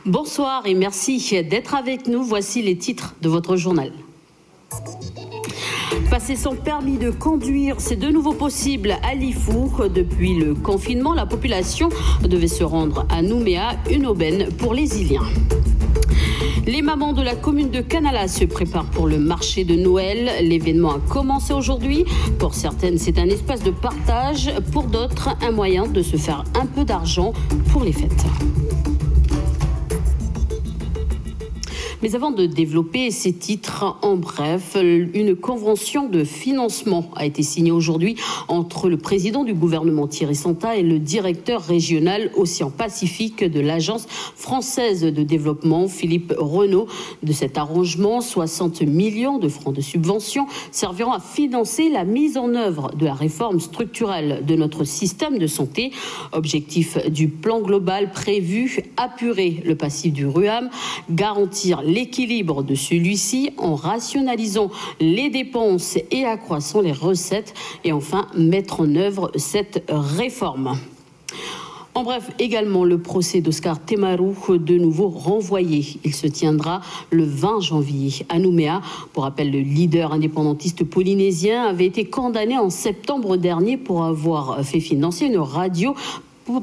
Bonsoir et merci d'être avec nous. Voici les titres de votre journal. Passer son permis de conduire, c'est de nouveau possible à Lifou. Depuis le confinement, la population devait se rendre à Nouméa, une aubaine pour les Iliens. Les mamans de la commune de Canala se préparent pour le marché de Noël. L'événement a commencé aujourd'hui. Pour certaines, c'est un espace de partage. Pour d'autres, un moyen de se faire un peu d'argent pour les fêtes. Mais avant de développer ces titres, en bref, une convention de financement a été signée aujourd'hui entre le président du gouvernement Thierry Santa et le directeur régional Océan-Pacifique de l'Agence française de développement Philippe Renaud. De cet arrangement, 60 millions de francs de subvention serviront à financer la mise en œuvre de la réforme structurelle de notre système de santé. Objectif du plan global prévu, apurer le passif du RUAM, garantir l'équilibre de celui-ci en rationalisant les dépenses et accroissant les recettes et enfin mettre en œuvre cette réforme. En bref, également le procès d'Oscar Temarou, de nouveau renvoyé. Il se tiendra le 20 janvier à Nouméa. Pour rappel, le leader indépendantiste polynésien avait été condamné en septembre dernier pour avoir fait financer une radio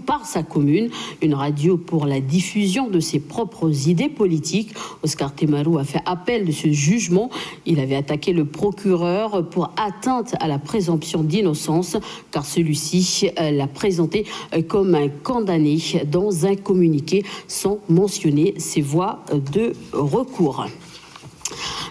par sa commune, une radio pour la diffusion de ses propres idées politiques. Oscar Temarou a fait appel de ce jugement. Il avait attaqué le procureur pour atteinte à la présomption d'innocence, car celui-ci l'a présenté comme un condamné dans un communiqué sans mentionner ses voies de recours.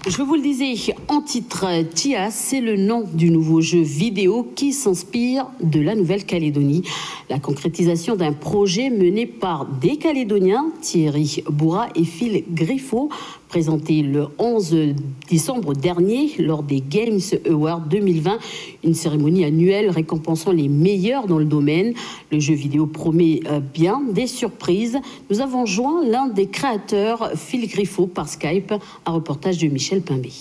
Je vous le disais en titre, Tia, c'est le nom du nouveau jeu vidéo qui s'inspire de la Nouvelle-Calédonie. La concrétisation d'un projet mené par des Calédoniens, Thierry Boura et Phil Griffo, présenté le 11 décembre dernier lors des Games Awards 2020, une cérémonie annuelle récompensant les meilleurs dans le domaine. Le jeu vidéo promet bien des surprises. Nous avons joint l'un des créateurs, Phil Griffo, par Skype, un reportage de Michel Pimbé.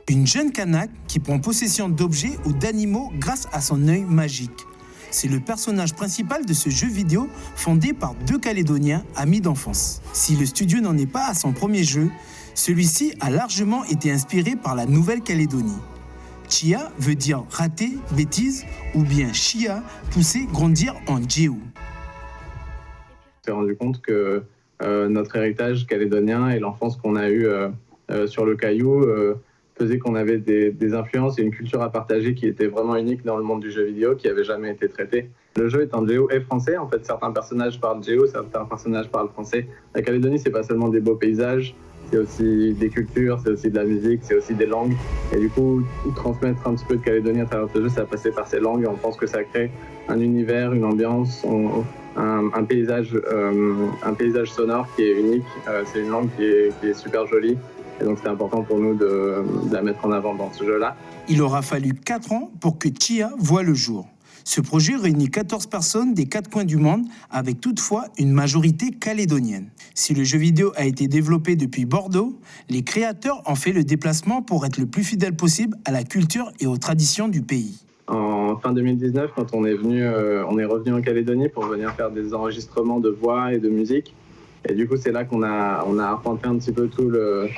Une jeune Kanak qui prend possession d'objets ou d'animaux grâce à son œil magique. C'est le personnage principal de ce jeu vidéo fondé par deux Calédoniens amis d'enfance. Si le studio n'en est pas à son premier jeu, celui-ci a largement été inspiré par la Nouvelle-Calédonie. Chia veut dire rater, bêtise, ou bien Chia, pousser, grandir en Djéou. On s'est rendu compte que notre héritage calédonien et l'enfance qu'on a eue sur le Caillou faisait qu'on avait des influences et une culture à partager qui était vraiment unique dans le monde du jeu vidéo, qui n'avait jamais été traité. Le jeu est en Djéou et français. En fait, certains personnages parlent Djéou, certains personnages parlent français. La Calédonie, c'est pas seulement des beaux paysages, c'est aussi des cultures, c'est aussi de la musique, c'est aussi des langues. Et du coup, transmettre un petit peu de Calédonie à travers ce jeu, ça a passé par ces langues. Et on pense que ça crée un univers, une ambiance, un paysage sonore qui est unique. C'est une langue qui est super jolie. Et donc, c'est important pour nous de la mettre en avant dans ce jeu-là. Il aura fallu 4 ans pour que Chia voie le jour. Ce projet réunit 14 personnes des 4 coins du monde, avec toutefois une majorité calédonienne. Si le jeu vidéo a été développé depuis Bordeaux, les créateurs ont fait le déplacement pour être le plus fidèle possible à la culture et aux traditions du pays. En fin 2019, quand on est revenu en Calédonie pour venir faire des enregistrements de voix et de musique. Et du coup, c'est là qu'on a arpenté un petit peu tout le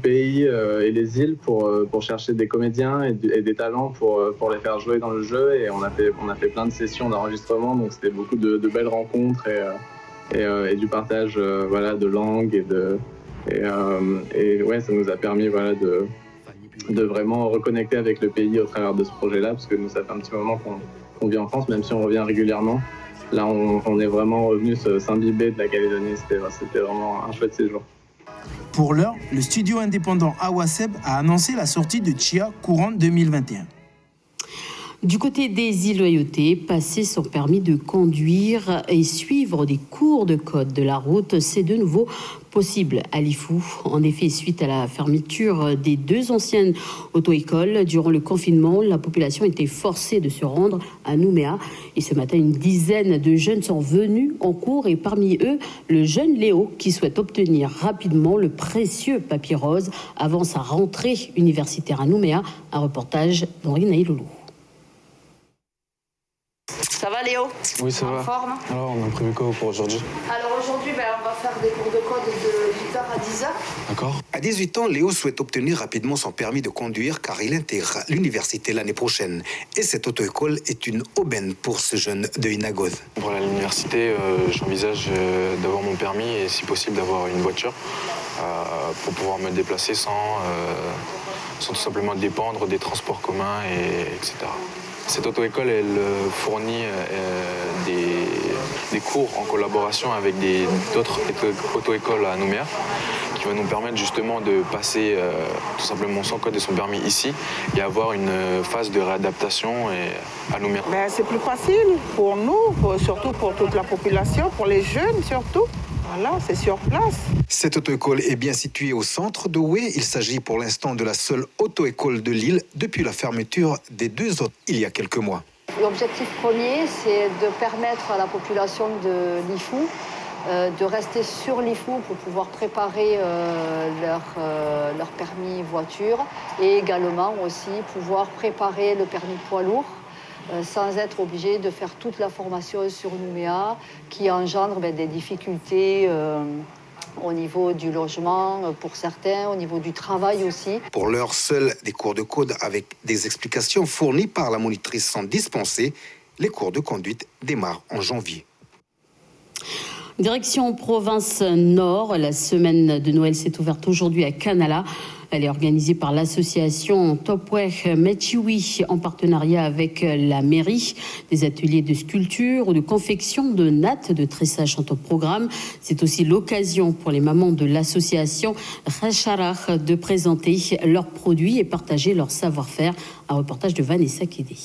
pays et les îles pour chercher des comédiens et des talents pour les faire jouer dans le jeu. Et on a fait plein de sessions d'enregistrement, donc c'était beaucoup de belles rencontres et du partage de langues et ouais, ça nous a permis de vraiment reconnecter avec le pays au travers de ce projet-là, parce que nous, ça fait un petit moment qu'on vit en France, même si on revient régulièrement. Là, on est vraiment revenu s'imbiber de la Calédonie. C'était vraiment un chouette séjour. Pour l'heure, le studio indépendant Awaseb a annoncé la sortie de Chia courant 2021. Du côté des îles Loyauté, passer son permis de conduire et suivre des cours de code de la route, c'est de nouveau possible à Lifou. En effet, suite à la fermeture des 2 anciennes auto-écoles durant le confinement, la population était forcée de se rendre à Nouméa. Et ce matin, une dizaine de jeunes sont venus en cours et parmi eux, le jeune Léo qui souhaite obtenir rapidement le précieux papier rose avant sa rentrée universitaire à Nouméa. Un reportage d'Henri Naïloulou. Ça va Léo? Oui, ça va. En forme? Alors, on a prévu quoi pour aujourd'hui? Alors aujourd'hui, on va faire des cours de code de 8h à 10h. D'accord. À 18 ans, Léo souhaite obtenir rapidement son permis de conduire car il intègre l'université l'année prochaine. Et cette auto-école est une aubaine pour ce jeune de Inagoz. Pour aller à l'université, j'envisage d'avoir mon permis et si possible d'avoir une voiture pour pouvoir me déplacer sans tout simplement dépendre des transports communs, etc. Cette auto-école, elle fournit des cours en collaboration avec d'autres auto-écoles à Nouméa qui va nous permettre justement de passer tout simplement son code et son permis ici et avoir une phase de réadaptation à Nouméa. C'est plus facile pour nous, surtout pour toute la population, pour les jeunes surtout. Voilà, c'est sur place. Cette auto-école est bien située au centre de Oué. Il s'agit pour l'instant de la seule auto-école de l'île depuis la fermeture des 2 autres il y a quelques mois. L'objectif premier, c'est de permettre à la population de Lifou de rester sur Lifou pour pouvoir préparer leur permis voiture et également aussi pouvoir préparer le permis poids lourd sans être obligé de faire toute la formation sur Nouméa qui engendre des difficultés au niveau du logement pour certains, au niveau du travail aussi. Pour l'heure, seuls des cours de code avec des explications fournies par la monitrice sont dispensés. Les cours de conduite démarrent en janvier. Direction province Nord, la semaine de Noël s'est ouverte aujourd'hui à Canala. Elle est organisée par l'association Topweh Mechiwi en partenariat avec la mairie. Des ateliers de sculpture ou de confection de nattes de tressage sont au programme. C'est aussi l'occasion pour les mamans de l'association Racharach de présenter leurs produits et partager leur savoir-faire. Un reportage de Vanessa Kédé.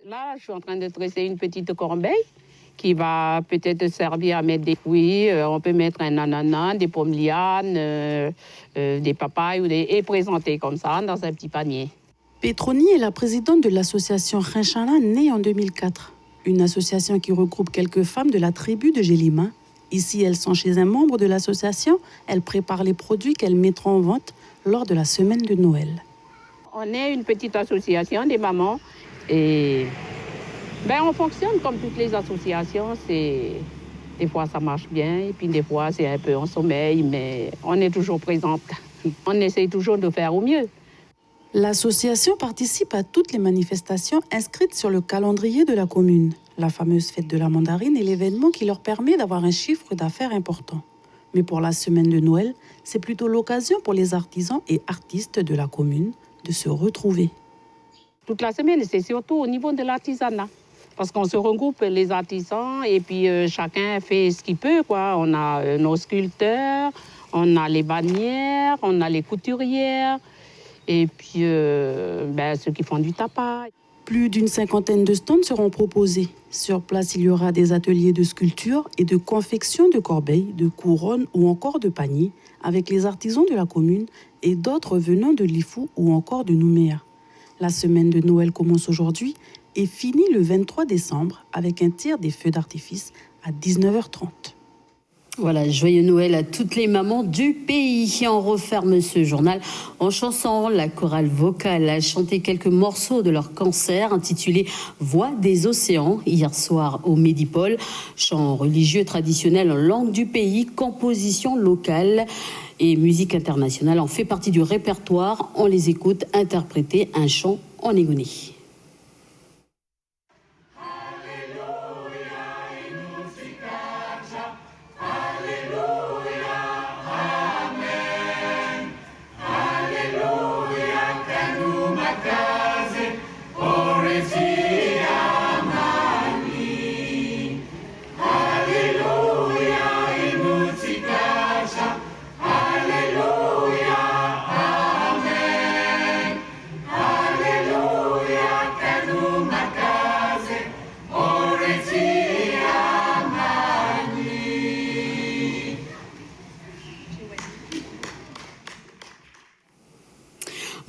Là, je suis en train de tresser une petite corbeille qui va peut-être servir à mettre des fruits. On peut mettre un ananas, des pommes lianes, des papayes et présenter comme ça dans un petit panier. Petroni est la présidente de l'association Rinchala, née en 2004. Une association qui regroupe quelques femmes de la tribu de Gélima. Ici, elles sont chez un membre de l'association. Elles préparent les produits qu'elles mettront en vente lors de la semaine de Noël. On est une petite association des mamans et on fonctionne comme toutes les associations. Des fois, ça marche bien et puis des fois, c'est un peu en sommeil, mais on est toujours présente. On essaye toujours de faire au mieux. L'association participe à toutes les manifestations inscrites sur le calendrier de la commune. La fameuse fête de la mandarine est l'événement qui leur permet d'avoir un chiffre d'affaires important. Mais pour la semaine de Noël, c'est plutôt l'occasion pour les artisans et artistes de la commune de se retrouver. Toute la semaine, c'est surtout au niveau de l'artisanat. Parce qu'on se regroupe les artisans et puis chacun fait ce qu'il peut, quoi. On a nos sculpteurs, on a les bannières, on a les couturières et puis ceux qui font du tapas. Plus d'une 50aine de stands seront proposés. Sur place, il y aura des ateliers de sculpture et de confection de corbeilles, de couronnes ou encore de paniers avec les artisans de la commune et d'autres venant de Lifou ou encore de Nouméa. La semaine de Noël commence aujourd'hui et finit le 23 décembre avec un tir des feux d'artifice à 19h30. Voilà, joyeux Noël à toutes les mamans du pays. On referme ce journal en chanson. La chorale vocale a chanté quelques morceaux de leur concert intitulé Voix des océans hier soir au Médipôle. Chant religieux traditionnel en langue du pays, composition locale et musique internationale en fait partie du répertoire. On les écoute interpréter un chant en égoné.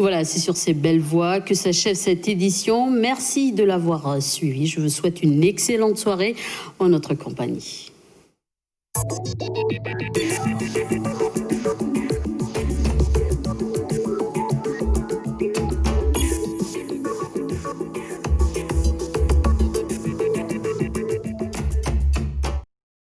Voilà, c'est sur ces belles voix que s'achève cette édition. Merci de l'avoir suivi. Je vous souhaite une excellente soirée en notre compagnie.